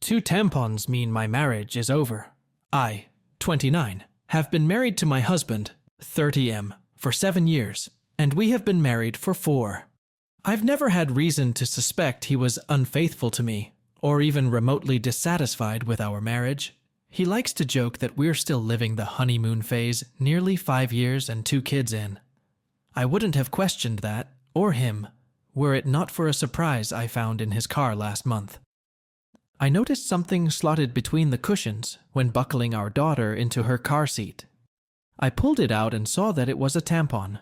2 tampons mean my marriage is over. I, 29, have been married to my husband, 30M, for 7 years, and we have been married for 4. I've never had reason to suspect he was unfaithful to me, or even remotely dissatisfied with our marriage. He likes to joke that we're still living the honeymoon phase nearly 5 years and 2 kids in. I wouldn't have questioned that, or him, were it not for a surprise I found in his car last month. I noticed something slotted between the cushions when buckling our daughter into her car seat. I pulled it out and saw that it was a tampon.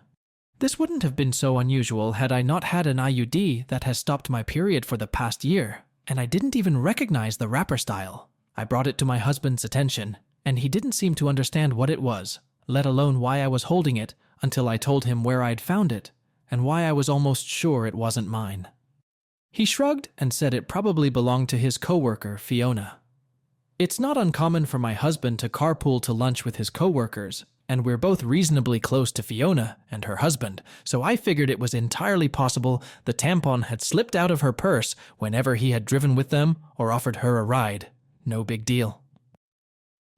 This wouldn't have been so unusual had I not had an IUD that has stopped my period for the past year, and I didn't even recognize the wrapper style. I brought it to my husband's attention, and he didn't seem to understand what it was, let alone why I was holding it, until I told him where I'd found it, and why I was almost sure it wasn't mine. He shrugged and said it probably belonged to his coworker, Fiona. It's not uncommon for my husband to carpool to lunch with his coworkers, and we're both reasonably close to Fiona and her husband, so I figured it was entirely possible the tampon had slipped out of her purse whenever he had driven with them or offered her a ride. No big deal.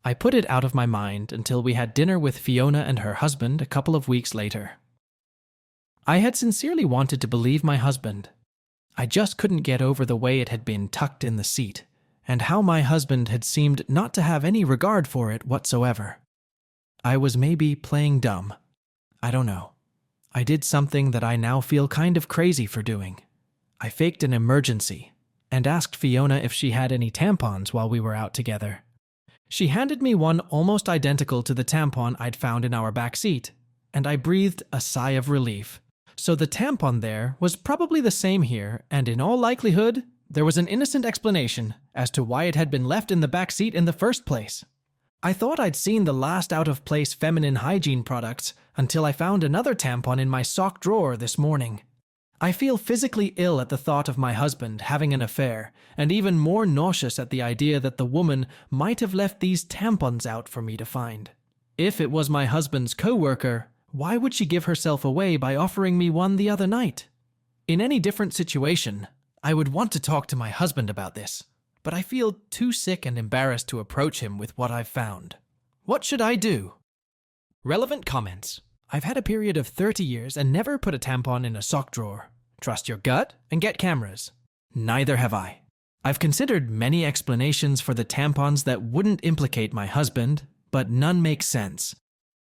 I put it out of my mind until we had dinner with Fiona and her husband a couple of weeks later. I had sincerely wanted to believe my husband. I just couldn't get over the way it had been tucked in the seat, and how my husband had seemed not to have any regard for it whatsoever. I was maybe playing dumb. I don't know. I did something that I now feel kind of crazy for doing. I faked an emergency and asked Fiona if she had any tampons while we were out together. She handed me one almost identical to the tampon I'd found in our back seat, and I breathed a sigh of relief. So the tampon there was probably the same here, and in all likelihood, there was an innocent explanation as to why it had been left in the back seat in the first place. I thought I'd seen the last out-of-place feminine hygiene products until I found another tampon in my sock drawer this morning. I feel physically ill at the thought of my husband having an affair, and even more nauseous at the idea that the woman might have left these tampons out for me to find. If it was my husband's coworker, why would she give herself away by offering me one the other night? In any different situation, I would want to talk to my husband about this, but I feel too sick and embarrassed to approach him with what I've found. What should I do? Relevant comments. I've had a period of 30 years and never put a tampon in a sock drawer. Trust your gut and get cameras. Neither have I. I've considered many explanations for the tampons that wouldn't implicate my husband, but none make sense.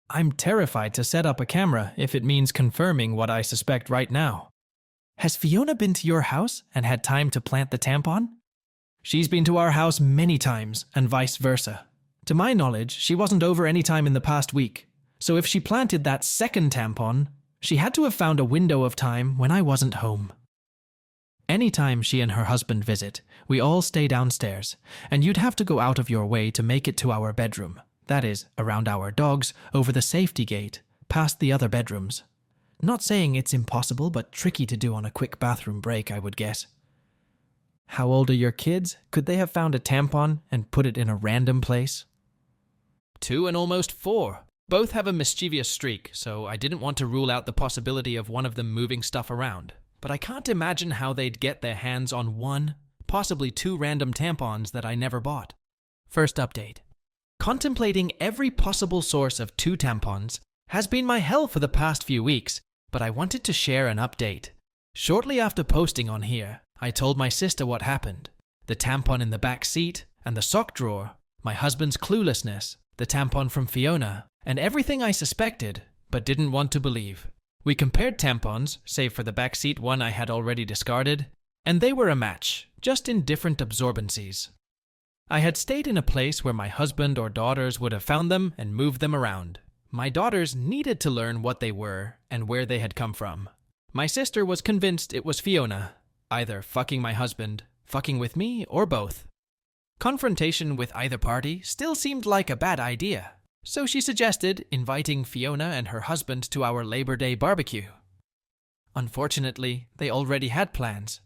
I'm terrified to set up a camera if it means confirming what I suspect right now. Has Fiona been to your house and had time to plant the tampon? She's been to our house many times, and vice versa. To my knowledge, she wasn't over any time in the past week. So if she planted that second tampon, she had to have found a window of time when I wasn't home. Anytime she and her husband visit, we all stay downstairs, and you'd have to go out of your way to make it to our bedroom. That is, around our dogs, over the safety gate, past the other bedrooms. Not saying it's impossible, but tricky to do on a quick bathroom break, I would guess. How old are your kids? Could they have found a tampon and put it in a random place? 2 and almost 4. Both have a mischievous streak, so I didn't want to rule out the possibility of one of them moving stuff around. But I can't imagine how they'd get their hands on 1, possibly 2 random tampons that I never bought. First update. Contemplating every possible source of 2 tampons has been my hell for the past few weeks, but I wanted to share an update. Shortly after posting on here, I told my sister what happened. The tampon in the back seat, and the sock drawer, my husband's cluelessness, the tampon from Fiona, and everything I suspected, but didn't want to believe. We compared tampons, save for the backseat one I had already discarded, and they were a match, just in different absorbencies. I had stayed in a place where my husband or daughters would have found them and moved them around. My daughters needed to learn what they were and where they had come from. My sister was convinced it was Fiona, either fucking my husband, fucking with me, or both. Confrontation with either party still seemed like a bad idea, so she suggested inviting Fiona and her husband to our Labor Day barbecue. Unfortunately, they already had plans.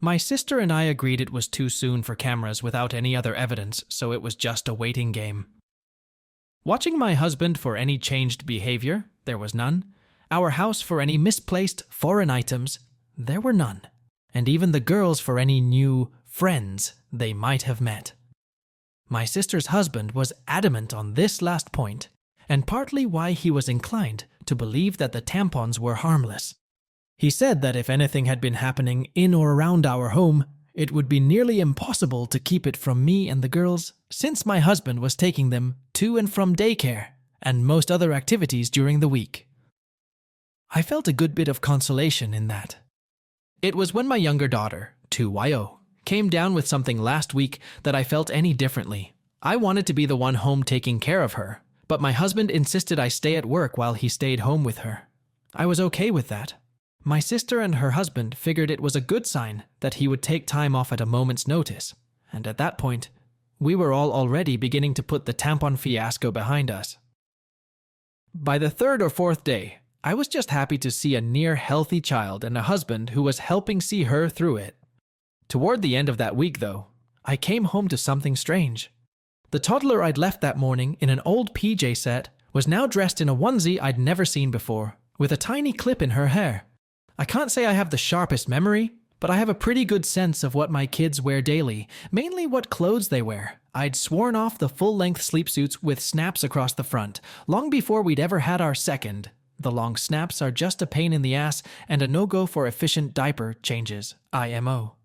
My sister and I agreed it was too soon for cameras without any other evidence, so it was just a waiting game. Watching my husband for any changed behavior, there was none. Our house for any misplaced foreign items, there were none. And even the girls for any new friends they might have met. My sister's husband was adamant on this last point, and partly why he was inclined to believe that the tampons were harmless. He said that if anything had been happening in or around our home, it would be nearly impossible to keep it from me and the girls, since my husband was taking them to and from daycare and most other activities during the week. I felt a good bit of consolation in that. It was when my younger daughter, 2YO, came down with something last week that I felt any differently. I wanted to be the one home taking care of her, but my husband insisted I stay at work while he stayed home with her. I was okay with that. My sister and her husband figured it was a good sign that he would take time off at a moment's notice, and at that point, we were all already beginning to put the tampon fiasco behind us. By the third or fourth day, I was just happy to see a near-healthy child and a husband who was helping see her through it. Toward the end of that week, though, I came home to something strange. The toddler I'd left that morning in an old PJ set was now dressed in a onesie I'd never seen before, with a tiny clip in her hair. I can't say I have the sharpest memory, but I have a pretty good sense of what my kids wear daily, mainly what clothes they wear. I'd sworn off the full-length sleepsuits with snaps across the front, long before we'd ever had our second. The long snaps are just a pain in the ass and a no-go for efficient diaper changes, IMO.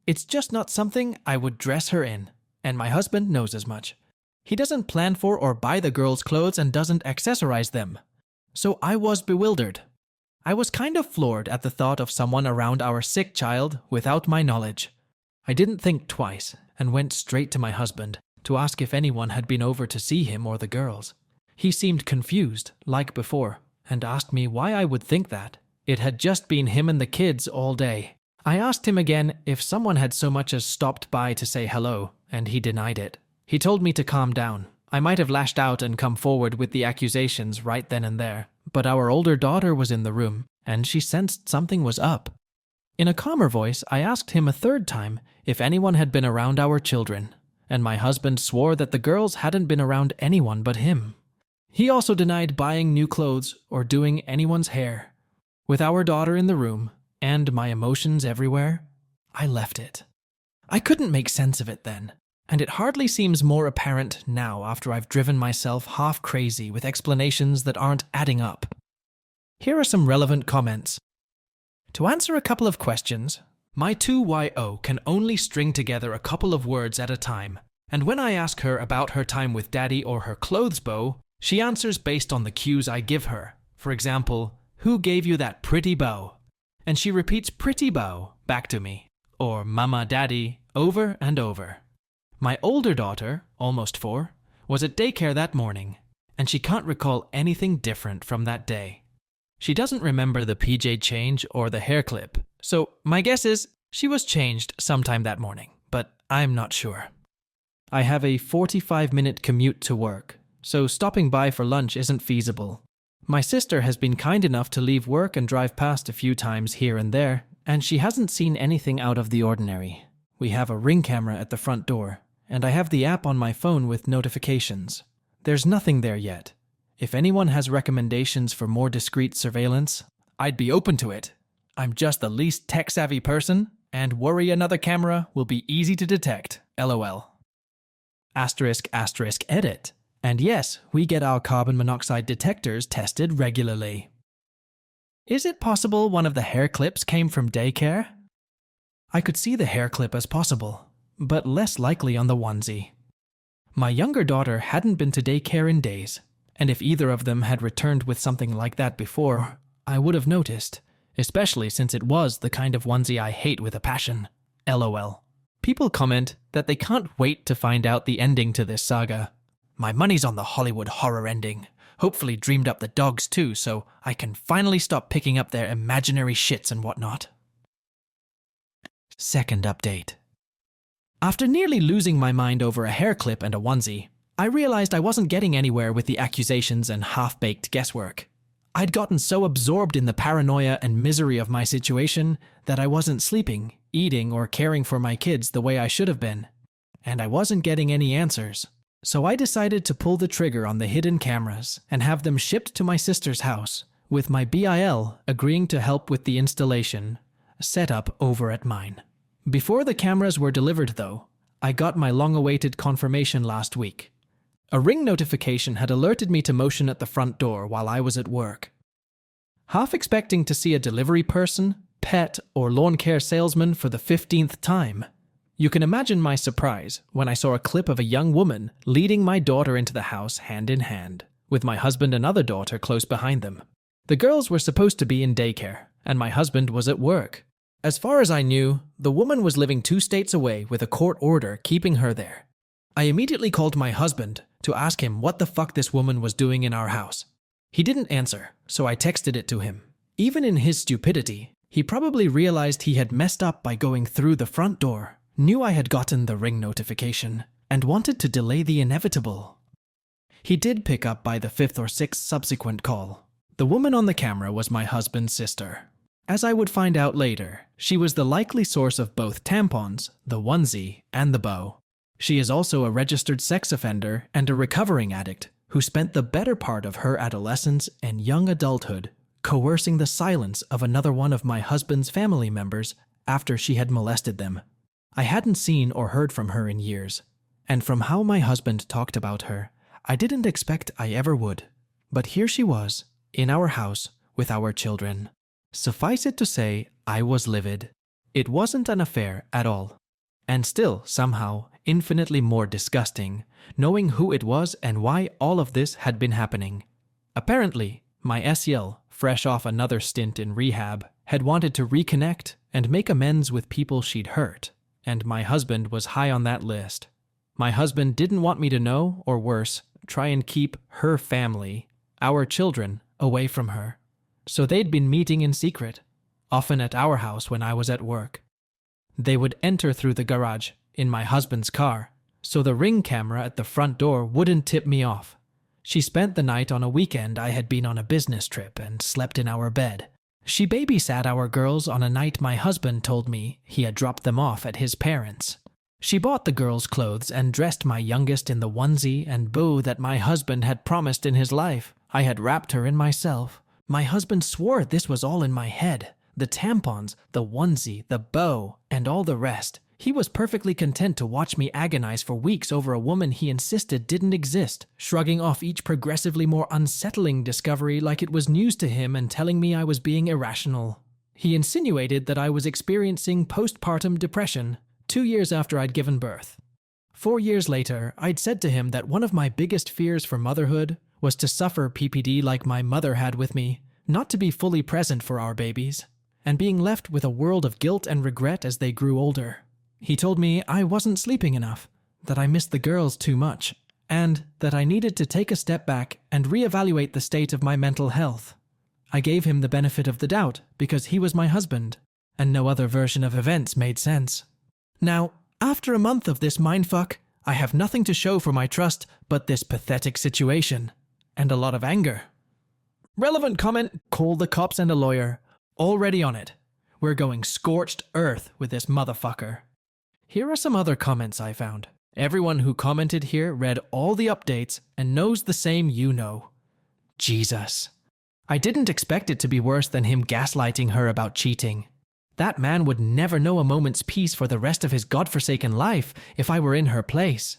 It's just not something I would dress her in, and my husband knows as much. He doesn't plan for or buy the girls' clothes and doesn't accessorize them. So I was bewildered. I was kind of floored at the thought of someone around our sick child without my knowledge. I didn't think twice and went straight to my husband to ask if anyone had been over to see him or the girls. He seemed confused, like before, and asked me why I would think that. It had just been him and the kids all day. I asked him again if someone had so much as stopped by to say hello, and he denied it. He told me to calm down. I might have lashed out and come forward with the accusations right then and there, but our older daughter was in the room, and she sensed something was up. In a calmer voice, I asked him a third time if anyone had been around our children, and my husband swore that the girls hadn't been around anyone but him. He also denied buying new clothes or doing anyone's hair. With our daughter in the room, and my emotions everywhere, I left it. I couldn't make sense of it then, and it hardly seems more apparent now after I've driven myself half crazy with explanations that aren't adding up. Here are some relevant comments. To answer a couple of questions, my 2YO can only string together a couple of words at a time, and when I ask her about her time with Daddy or her clothes bow, she answers based on the cues I give her. For example, who gave you that pretty bow? And she repeats pretty bow back to me, or Mama, Daddy, over and over. My older daughter, almost 4, was at daycare that morning, and she can't recall anything different from that day. She doesn't remember the PJ change or the hair clip, so my guess is she was changed sometime that morning, but I'm not sure. I have a 45-minute commute to work, so stopping by for lunch isn't feasible. My sister has been kind enough to leave work and drive past a few times here and there, and she hasn't seen anything out of the ordinary. We have a Ring camera at the front door, and I have the app on my phone with notifications. There's nothing there yet. If anyone has recommendations for more discreet surveillance, I'd be open to it. I'm just the least tech-savvy person, and worry another camera will be easy to detect, LOL. *** edit. And yes, we get our carbon monoxide detectors tested regularly. Is it possible one of the hair clips came from daycare? I could see the hair clip as possible, but less likely on the onesie. My younger daughter hadn't been to daycare in days, and if either of them had returned with something like that before, I would have noticed, especially since it was the kind of onesie I hate with a passion. LOL. People comment that they can't wait to find out the ending to this saga. My money's on the Hollywood horror ending. Hopefully dreamed up the dogs too, so I can finally stop picking up their imaginary shits and whatnot. Second update. After nearly losing my mind over a hair clip and a onesie, I realized I wasn't getting anywhere with the accusations and half-baked guesswork. I'd gotten so absorbed in the paranoia and misery of my situation that I wasn't sleeping, eating, or caring for my kids the way I should have been. And I wasn't getting any answers. So I decided to pull the trigger on the hidden cameras and have them shipped to my sister's house, with my BIL agreeing to help with the installation set up over at mine. Before the cameras were delivered, though, I got my long-awaited confirmation last week. A ring notification had alerted me to motion at the front door while I was at work. Half expecting to see a delivery person, pet, or lawn care salesman for the 15th time, you can imagine my surprise when I saw a clip of a young woman leading my daughter into the house hand in hand, with my husband and other daughter close behind them. The girls were supposed to be in daycare, and my husband was at work. As far as I knew, the woman was living 2 states away with a court order keeping her there. I immediately called my husband to ask him what the fuck this woman was doing in our house. He didn't answer, so I texted it to him. Even in his stupidity, he probably realized he had messed up by going through the front door, knew I had gotten the ring notification, and wanted to delay the inevitable. He did pick up by the 5th or 6th subsequent call. The woman on the camera was my husband's sister. As I would find out later, she was the likely source of both tampons, the onesie, and the bow. She is also a registered sex offender and a recovering addict who spent the better part of her adolescence and young adulthood coercing the silence of another one of my husband's family members after she had molested them. I hadn't seen or heard from her in years, and from how my husband talked about her, I didn't expect I ever would. But here she was, in our house, with our children. Suffice it to say, I was livid. It wasn't an affair at all. And still, somehow, infinitely more disgusting, knowing who it was and why all of this had been happening. Apparently, my SEL, fresh off another stint in rehab, had wanted to reconnect and make amends with people she'd hurt, and my husband was high on that list. My husband didn't want me to know, or worse, try and keep her family, our children, away from her. So they'd been meeting in secret, often at our house when I was at work. They would enter through the garage, in my husband's car, so the ring camera at the front door wouldn't tip me off. She spent the night on a weekend I had been on a business trip and slept in our bed. She babysat our girls on a night my husband told me he had dropped them off at his parents'. She bought the girls' clothes and dressed my youngest in the onesie and bow that my husband had promised in his life. I had wrapped her in myself. My husband swore this was all in my head. The tampons, the onesie, the bow, and all the rest. He was perfectly content to watch me agonize for weeks over a woman he insisted didn't exist, shrugging off each progressively more unsettling discovery like it was news to him and telling me I was being irrational. He insinuated that I was experiencing postpartum depression 2 years after I'd given birth. 4 years later, I'd said to him that one of my biggest fears for motherhood was to suffer PPD like my mother had with me, not to be fully present for our babies, and being left with a world of guilt and regret as they grew older. He told me I wasn't sleeping enough, that I missed the girls too much, and that I needed to take a step back and reevaluate the state of my mental health. I gave him the benefit of the doubt because he was my husband, and no other version of events made sense. Now, after a month of this mindfuck, I have nothing to show for my trust but this pathetic situation, and a lot of anger. Relevant comment, call the cops and a lawyer. Already on it. We're going scorched earth with this motherfucker. Here are some other comments I found. Everyone who commented here read all the updates and knows the same you know. Jesus. I didn't expect it to be worse than him gaslighting her about cheating. That man would never know a moment's peace for the rest of his godforsaken life if I were in her place.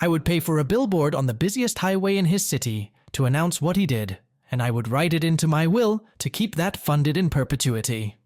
I would pay for a billboard on the busiest highway in his city to announce what he did, and I would write it into my will to keep that funded in perpetuity.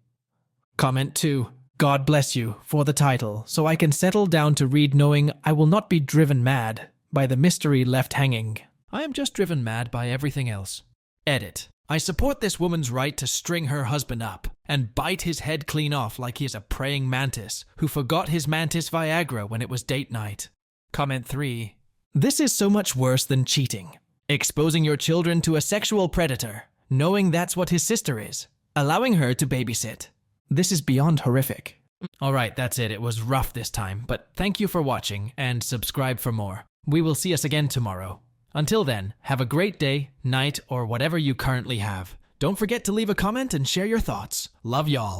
Comment 2. God bless you for the title, so I can settle down to read knowing I will not be driven mad by the mystery left hanging. I am just driven mad by everything else. Edit. I support this woman's right to string her husband up and bite his head clean off like he is a praying mantis who forgot his mantis Viagra when it was date night. Comment 3. This is so much worse than cheating. Exposing your children to a sexual predator, knowing that's what his sister is, allowing her to babysit. This is beyond horrific. Alright, that's it. It was rough this time, but thank you for watching and subscribe for more. We will see us again tomorrow. Until then, have a great day, night, or whatever you currently have. Don't forget to leave a comment and share your thoughts. Love y'all.